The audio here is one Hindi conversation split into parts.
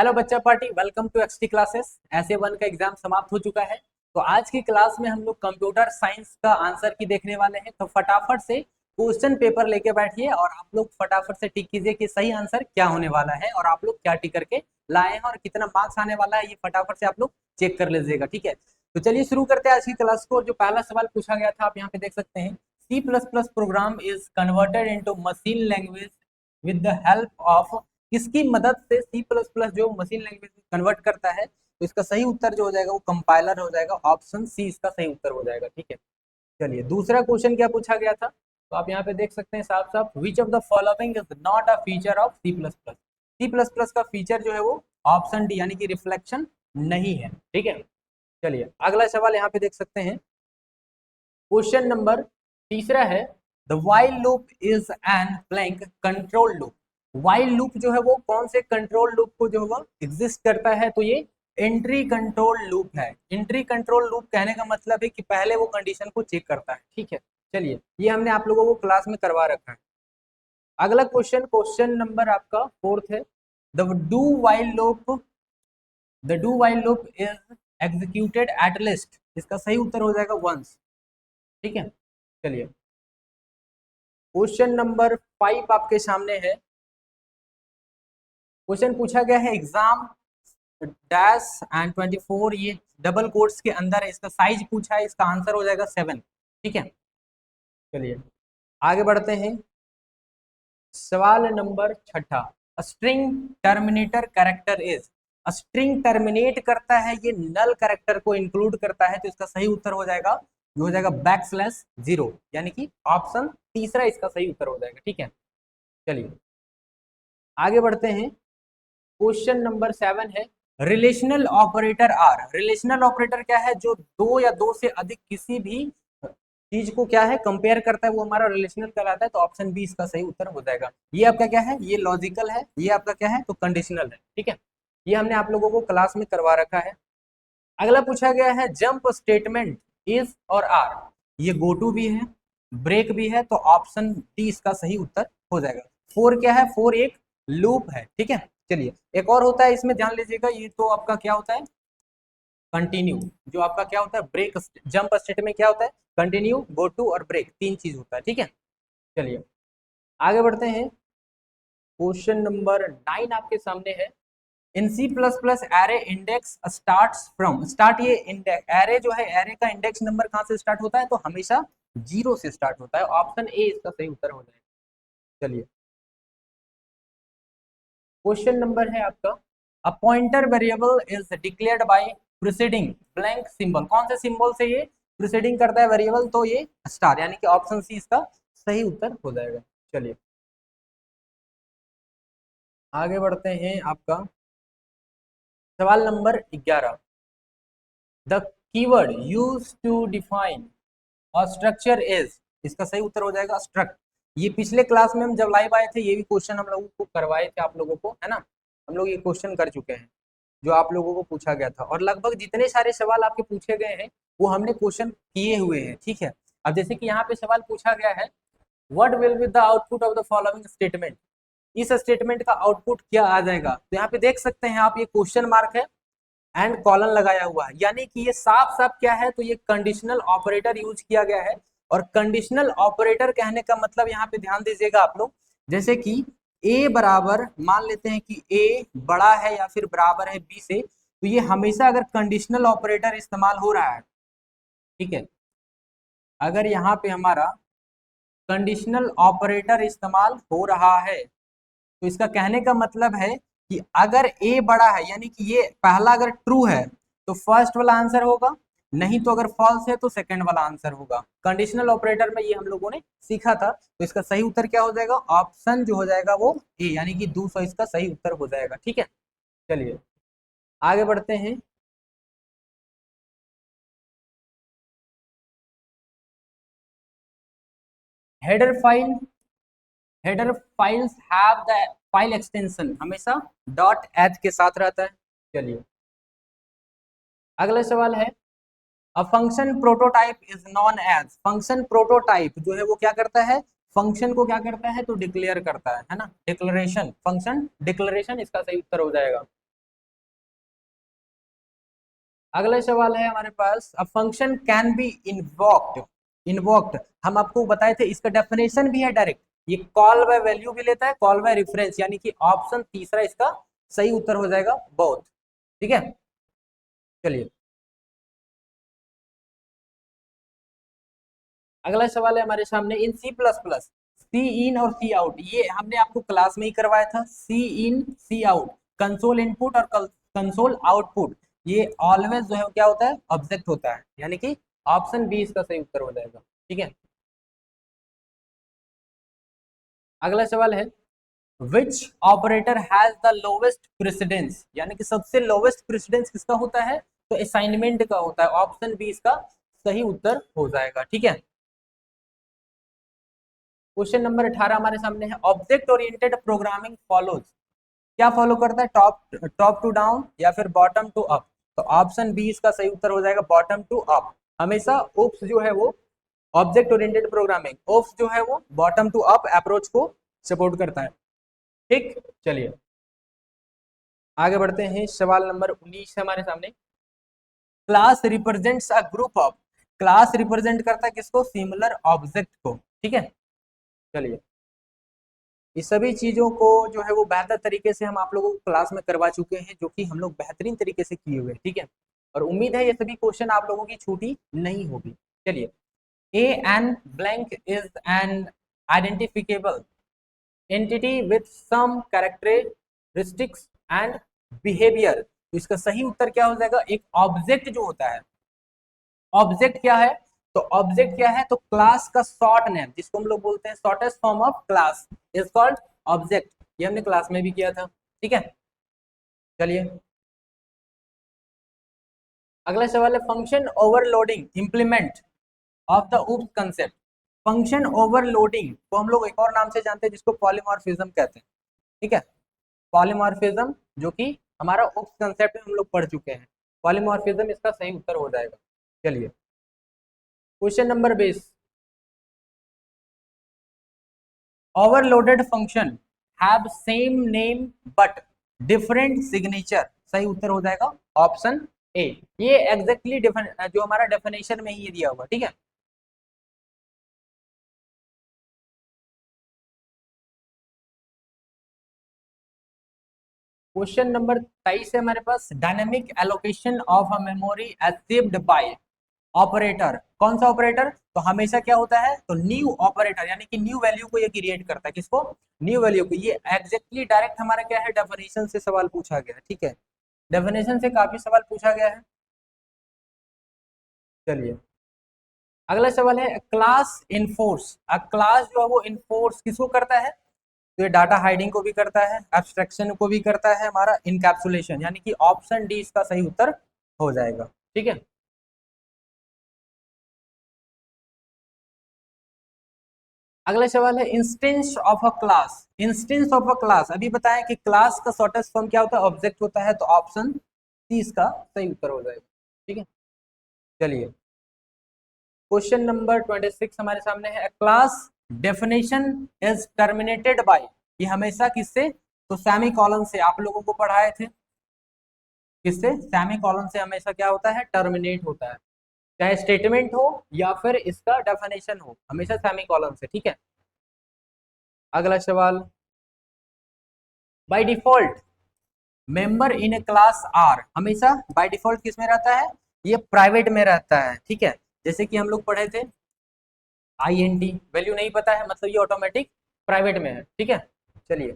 हेलो बच्चा party, welcome to XT classes. ऐसे वन का एग्जाम समाप्त हो चुका है। तो आज की क्लास में हम लोग कंप्यूटर साइंस का आंसर की देखने वाले हैं। तो फटाफट से क्वेश्चन पेपर लेके बैठिए और आप लोग फटाफट से टिक कीजिए कि सही आंसर क्या होने वाला है और आप लोग क्या टिक करके लाए हैं और कितना मार्क्स आने वाला है, ये फटाफट से आप लोग चेक कर लीजिएगा। ठीक है, तो चलिए शुरू करते हैं आज की क्लास को। जो पहला सवाल पूछा गया था आप यहाँ पे देख सकते हैं, C++ program is converted into machine language with the help of. किसकी मदद से C++ जो मशीन लैंग्वेज कन्वर्ट करता है, तो इसका सही उत्तर जो हो जाएगा वो कंपाइलर हो जाएगा। ऑप्शन सी इसका सही उत्तर हो जाएगा। ठीक है, चलिए दूसरा क्वेश्चन क्या पूछा गया था, तो आप यहाँ पे देख सकते हैं साफ साफ, which of the following is not a feature of C++। C++ का फीचर जो है वो ऑप्शन डी यानी कि रिफ्लेक्शन नहीं है। ठीक है, चलिए अगला सवाल यहाँ पे देख सकते हैं। क्वेश्चन नंबर तीसरा है, the while loop is an blank control loop. While loop जो है वो कौन से कंट्रोल लूप को जो है वो एग्जिस्ट करता है, तो ये एंट्री कंट्रोल लूप है। एंट्री कंट्रोल लूप कहने का मतलब है कि पहले वो कंडीशन को चेक करता है। ठीक है, चलिए ये हमने आप लोगों को क्लास में करवा रखा है। अगला क्वेश्चन, क्वेश्चन नंबर आपका फोर्थ है, the do while loop is executed at least. इसका सही उत्तर हो जाएगा वंस। ठीक है, चलिए क्वेश्चन नंबर 5 आपके सामने है। क्वेश्चन पूछा गया है, एग्जाम डैश एंड 24, ये डबल कोट्स के अंदर है। इसका साइज पूछा है, इसका आंसर हो जाएगा 7। ठीक है, चलिए आगे बढ़ते हैं। सवाल नंबर छठा, string terminator character is. String terminate करता है, ये नल कैरेक्टर को इंक्लूड करता है, तो इसका सही उत्तर हो जाएगा जो हो जाएगा \0, यानी कि ऑप्शन तीसरा इसका सही उत्तर हो जाएगा। ठीक है, चलिए आगे बढ़ते हैं। क्वेश्चन नंबर 7 है, relational operator are. Relational operator क्या है, जो दो या दो से अधिक किसी भी चीज को क्या है कंपेयर करता है, वो हमारा रिलेशनल कहलाता है। तो ऑप्शन बी इसका सही उत्तर हो जाएगा। ये आपका क्या है, ये लॉजिकल है, ये आपका क्या है तो कंडीशनल है। ठीक है, ये हमने आप लोगों को क्लास में करवा रखा है। अगला पूछा गया है, जंप स्टेटमेंट इज और आर। ये गो टू भी है, ब्रेक भी है, तो ऑप्शन डी इसका सही उत्तर हो जाएगा। फोर क्या है, फोर एक लूप है। ठीक है, चलिए एक और होता है इसमें ध्यान लीजिएगा, ये तो आपका क्या होता है कंटिन्यू। जो आपका क्या होता है ब्रेक, जंप स्टेटमेंट क्या होता है कंटिन्यू, गो टू और ब्रेक, तीन चीज होता है। ठीक है, चलिए आगे बढ़ते हैं। क्वेश्चन नंबर 9 आपके सामने है, इन C++ array index starts from. Start, ये इंडेक्स एरे जो है, एरे का इंडेक्स नंबर कहां से स्टार्ट होता है, तो हमेशा 0 से स्टार्ट होता है। ऑप्शन ए इसका सही उत्तर हो जाएगा। चलिए क्वेश्चन नंबर है आपका, a pointer variable is declared by preceding blank symbol. कौन से सिंबल से ये प्रीसीडिंग करता है वेरिएबल, तो ये स्टार, यानी कि ऑप्शन सी इसका सही उत्तर हो जाएगा। चलिए आगे बढ़ते हैं। आपका सवाल number 11, the keyword use to define और स्ट्रक्चर इज। इसका सही उत्तर हो जाएगा स्ट्रक्ट। ये पिछले क्लास में हम जब लाइव आए थे, ये भी क्वेश्चन हम लोगों को करवाए थे आप लोगों को, है ना। हम लोग ये क्वेश्चन कर चुके हैं जो आप लोगों को पूछा गया था, और लगभग जितने सारे सवाल आपके पूछे गए हैं वो हमने क्वेश्चन किए हुए हैं। ठीक है, अब जैसे कि यहाँ पे सवाल पूछा गया है, what will be the output of the following statement. इस स्टेटमेंट का आउटपुट क्या आ जाएगा, तो यहाँ पे देख सकते हैं आप, ये क्वेश्चन मार्क है एंड कॉलन लगाया हुआ है, यानी कि ये साफ साफ क्या है, तो ये कंडीशनल ऑपरेटर यूज किया गया है। और कंडीशनल ऑपरेटर कहने का मतलब यहाँ पे ध्यान दीजिएगा आप लोग, जैसे कि ए बराबर, मान लेते हैं कि ए बड़ा है या फिर बराबर है बी से, तो ये हमेशा अगर कंडीशनल ऑपरेटर इस्तेमाल हो रहा है, ठीक है, अगर यहाँ पे हमारा कंडीशनल ऑपरेटर इस्तेमाल हो रहा है, तो इसका कहने का मतलब है कि अगर ए बड़ा है, यानी कि ये पहला अगर ट्रू है तो फर्स्ट वाला आंसर होगा, नहीं तो अगर फॉल्स है तो सेकंड वाला आंसर होगा। कंडीशनल ऑपरेटर में ये हम लोगों ने सीखा था। तो इसका सही उत्तर क्या हो जाएगा, ऑप्शन जो हो जाएगा वो ए, यानी कि दूसरा इसका सही उत्तर हो जाएगा। ठीक है, चलिए आगे बढ़ते हैं। Header file, header files have the file extension हमेशा .h के साथ रहता है। चलिए अगला सवाल है, a function prototype is known as. Function prototype जो है वो क्या करता है, फंक्शन को क्या करता है तो डिक्लेयर करता है ना, डिक्लेरेशन, फंक्शन डिक्लेरेशन इसका सही उत्तर हो जाएगा। अगला सवाल है हमारे पास, a function can be invoked. Invoked हम आपको बताए थे, इसका डेफिनेशन भी है डायरेक्ट, ये कॉल बाय वैल्यू भी लेता है, कॉल बाय रेफरेंस, यानी कि ऑप्शन तीसरा इसका सही उत्तर हो जाएगा, बोथ। ठीक है, चलिए अगला सवाल है हमारे सामने, इन सी प्लस प्लस सी इन और सी आउट, ये हमने आपको क्लास में ही करवाया था, सी इन सी आउट, कंसोल इनपुट और कंसोल आउटपुट, ये ऑलवेज जो है क्या होता है, ऑब्जेक्ट होता है, यानी कि ऑप्शन बी इसका सही उत्तर हो जाएगा। ठीक है, अगला सवाल है, which operator has the lowest precedence, यानी कि सबसे लोवेस्ट प्रेसिडेंस किसका होता है, तो असाइनमेंट का होता है, ऑप्शन बी इसका सही उत्तर हो जाएगा। ठीक है, क्वेश्चन नंबर 18 हमारे सामने है, ऑब्जेक्ट ओरिएंटेड प्रोग्रामिंग फॉलोज, क्या फॉलो करता है, टॉप टॉप टू डाउन या फिर बॉटम टू अप, तो ऑप्शन बी इसका सही उत्तर हो जाएगा, बॉटम टू अप। हमेशा ओप्स जो है वो, ऑब्जेक्ट ओरिएंटेड प्रोग्रामिंग ओप्स जो है वो बॉटम टू अप अप्रोच को सपोर्ट करता है। ठीक, चलिए आगे बढ़ते हैं, सवाल नंबर 19 है हमारे सामने, class represents a group of, class represent करता है किसको, सिमिलर ऑब्जेक्ट को। ठीक है, चलिए इस सभी चीजों को जो है वो बेहतर तरीके से हम आप लोगों को क्लास में करवा चुके हैं, जो कि हम लोग बेहतरीन तरीके से किए हुए हैं। ठीक है, और उम्मीद है ये सभी क्वेश्चन आप लोगों की छूटी नहीं होगी। चलिए, a an blank is an identifiable entity with some characteristics and behaviour, तो इसका सही उत्तर क्या हो जाएगा, एक ऑब्जेक्ट जो होता है, ऑब्जेक्ट क्या है, तो ऑब्जेक्ट क्या है, तो क्लास का शॉर्ट नेम जिसको हम लोग बोलते हैं shortest form of class is called object, ये हमने क्लास में भी किया था। ठीक है, चलिए अगला सवाल है, function overloading implement of the उप कंसेप्ट, फंक्शन ओवरलोडिंग को हम लोग एक और नाम से जानते हैं जिसको पॉलीमॉर्फिज्म कहते हैं। ठीक है, पॉलीमॉर्फिज्म जो कि हमारा उप कंसेप्ट में हम लोग पढ़ चुके हैं, पॉलीमॉर्फिज्म इसका सही उत्तर हो जाएगा। चलिए question number 20, overloaded function have same name but different signature, सही उत्तर हो जाएगा ऑप्शन ए, ये एग्जैक्टली जो हमारा डेफिनेशन में ही ये दिया हुआ। ठीक है, क्वेश्चन नंबर 23 है हमारे पास, dynamic allocation of a memory achieved by operator, कौन सा ऑपरेटर, तो हमेशा क्या होता है, तो न्यू ऑपरेटर, यानी कि न्यू वैल्यू को ये क्रिएट करता है, किसको, न्यू वैल्यू को, ये एग्जैक्टली डायरेक्ट हमारा क्या है, डेफिनेशन से सवाल पूछा गया है। ठीक है, डेफिनेशन से काफी सवाल पूछा गया है। चलिए अगला सवाल है, क्लास इनफोर्स, क्लास जो है वो इनफोर्स किसको करता है, तो ये डाटा हाइडिंग को भी करता है, एब्स्ट्रैक्शन को भी करता है, हमारा इनकैप्सुलेशन, यानी कि ऑप्शन डी इसका सही उत्तर हो जाएगा। ठीक है, अगला सवाल है, instance of a class, instance of a class, अभी बताएं कि क्लास का शॉर्टेस्ट फॉर्म क्या होता है, ऑब्जेक्ट होता है, तो ऑप्शन सी इसका सही उत्तर हो जाएगा। ठीक है, चलिए क्वेश्चन नंबर 26 हमारे सामने है, class definition is terminated bye, ये हमेशा किससे, तो सेमी कॉलन से, आप लोगों को पढ़ाए थे, किससे, सेमी कॉलन से हमेशा क्या होता है, टर्मिनेट होता है, चाहे स्टेटमेंट हो या फिर इसका डेफिनेशन हो, हमेशा सेमी कॉलन से। ठीक है, अगला सवाल, by default member in a class are, हमेशा बाय डिफॉल्ट किस में रहता है, ये प्राइवेट में रहता है। ठीक है, जैसे कि हम लोग पढ़े थे INT, वैल्यू नहीं पता है मतलब ये ऑटोमेटिक प्राइवेट में है। ठीक है, चलिए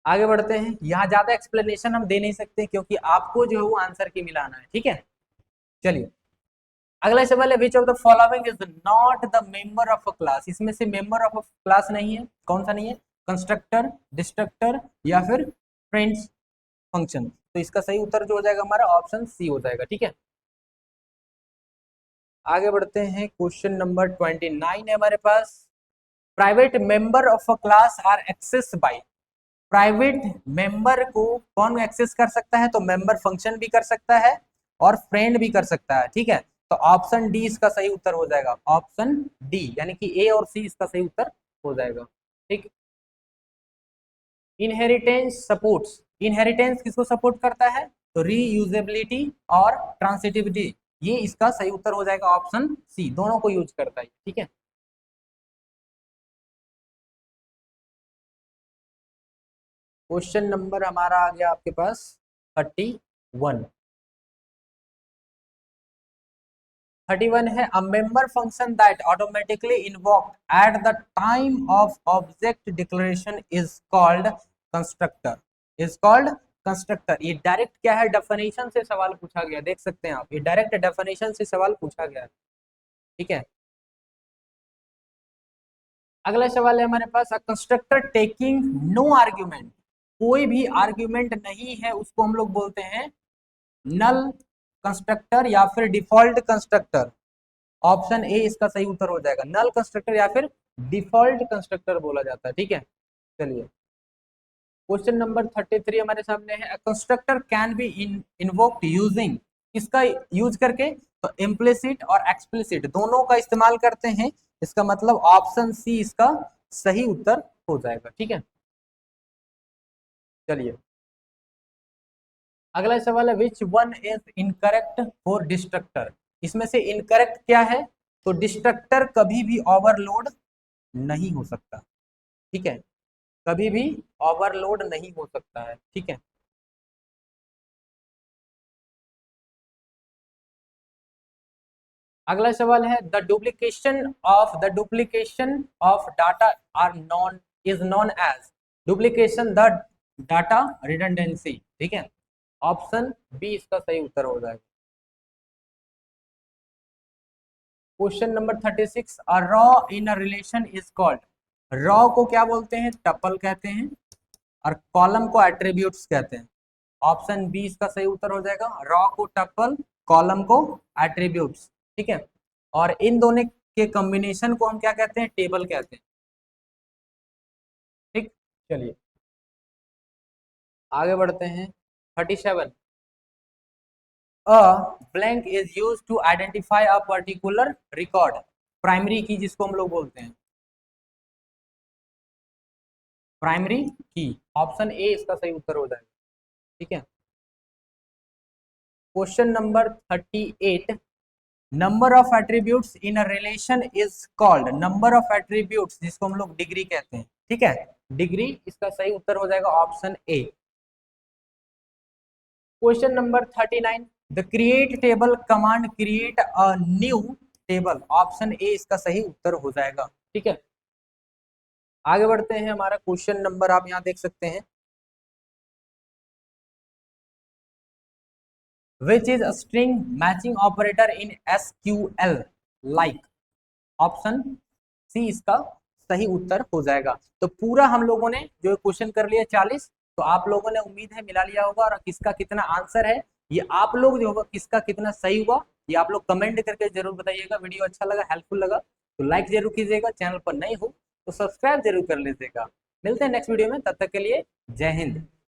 आगे बढ़ते हैं, यहाँ ज्यादा एक्सप्लेनेशन हम दे नहीं सकते क्योंकि आपको जो है वो आंसर की मिलाना है। ठीक है, चलिए अगला सवाल है, which of the following is not the member of a class, इसमें से मेंबर ऑफ अ क्लास नहीं है, कौन सा नहीं है, कंस्ट्रक्टर, डिस्ट्रक्टर या फिर फ्रेंड्स फंक्शन, तो इसका सही उत्तर जो हो जाएगा हमारा ऑप्शन सी हो जाएगा। ठीक है, आगे बढ़ते हैं, क्वेश्चन नंबर 29 है हमारे पास, private member of a class are access by, private member को कौन एक्सेस कर सकता है, तो मेंबर फंक्शन भी कर सकता है और फ्रेंड भी कर सकता है। ठीक है, तो ऑप्शन डी इसका सही उत्तर हो जाएगा, ऑप्शन डी, यानी कि ए और सी इसका सही उत्तर हो जाएगा। ठीक, इनहेरिटेंस सपोर्ट्स, इनहेरिटेंस किसको सपोर्ट करता है, तो रीयूजेबिलिटी और ट्रांसिटिविटी, ये इसका सही उत्तर हो जाएगा ऑप्शन सी, दोनों को यूज करता है। ठीक है, क्वेश्चन नंबर हमारा आ गया आपके पास 31। 31 है, a member function that automatically invoked at the time of object declaration is called constructor, is called constructor. ये डायरेक्ट क्या है, डेफिनेशन से सवाल पूछा गया, देख सकते हैं आप, ये डायरेक्ट डेफिनेशन से सवाल पूछा गया है। ठीक है, अगला सवाल है हमारे पास, a constructor taking no argument, कोई भी आर्ग्यूमेंट नहीं है, उसको हम लोग बोलते हैं नल कंस्ट्रक्टर या फिर डिफॉल्ट कंस्ट्रक्टर। ऑप्शन ए इसका सही उत्तर हो जाएगा, नल कंस्ट्रक्टर या फिर डिफॉल्ट कंस्ट्रक्टर बोला जाता है। ठीक है, चलिए क्वेश्चन नंबर 33 हमारे सामने है, constructor can be invoked using, किसका यूज करके, तो इम्प्लिसिट और एक्सप्लिसिट दोनों का इस्तेमाल करते हैं, इसका मतलब ऑप्शन सी इसका सही उत्तर हो जाएगा। ठीक है, चलिए अगला सवाल है, which one is incorrect for destructor, इसमें से इनकरेक्ट क्या है, तो डिस्ट्रक्टर कभी भी ओवरलोड नहीं हो सकता। ठीक है, कभी भी ओवरलोड नहीं हो सकता है। ठीक है, अगला सवाल है, the duplication of data are known is known as, duplication the data redundancy. ठीक है, ऑप्शन बी इसका सही उत्तर हो जाएगा। Question number 36, a row in a relation is called, row को क्या बोलते हैं, टपल कहते हैं, और कॉलम को एट्रीब्यूट्स कहते हैं। ऑप्शन बी इसका सही उत्तर हो जाएगा, रॉ को टपल, कॉलम को एट्रीब्यूट्स। ठीक है, और इन दोनों के कॉम्बिनेशन को हम क्या कहते हैं, टेबल कहते हैं। ठीक, चलिए आगे बढ़ते हैं। 37, a blank is use to identify a particular record, primary key जिसको हम लोग बोलते हैं, प्राइमरी की। ऑप्शन ए इसका सही उत्तर हो जाएगा। ठीक है, question number 38, number of attributes in a relation is called, number of attributes जिसको हम लोग डिग्री कहते हैं। ठीक है, डिग्री इसका सही उत्तर हो जाएगा option A. Question number 39, the create table command create a new table, option A इसका सही उत्तर हो जाएगा। ठीक है, आगे बढ़ते हैं, हमारा क्वेश्चन नंबर आप यहां देख सकते हैं, which is string matching operator in SQL like, option C इसका सही उत्तर हो जाएगा। तो पूरा हम लोगों ने जो क्वेश्चन कर लिया 40, तो आप लोगों ने उम्मीद है मिला लिया होगा, और किसका कितना आंसर है ये आप लोग जो होगा, किसका कितना सही हुआ ये आप लोग कमेंट करके जरूर बताइएगा। वीडियो अच्छा लगा, हेल्पफुल लगा तो लाइक जरूर कीजिएगा, चैनल पर नए हो तो सब्सक्राइब जरूर कर लीजिएगा। मिलते हैं नेक्स्ट वीडियो में, तब तक के लिए जय हिंद।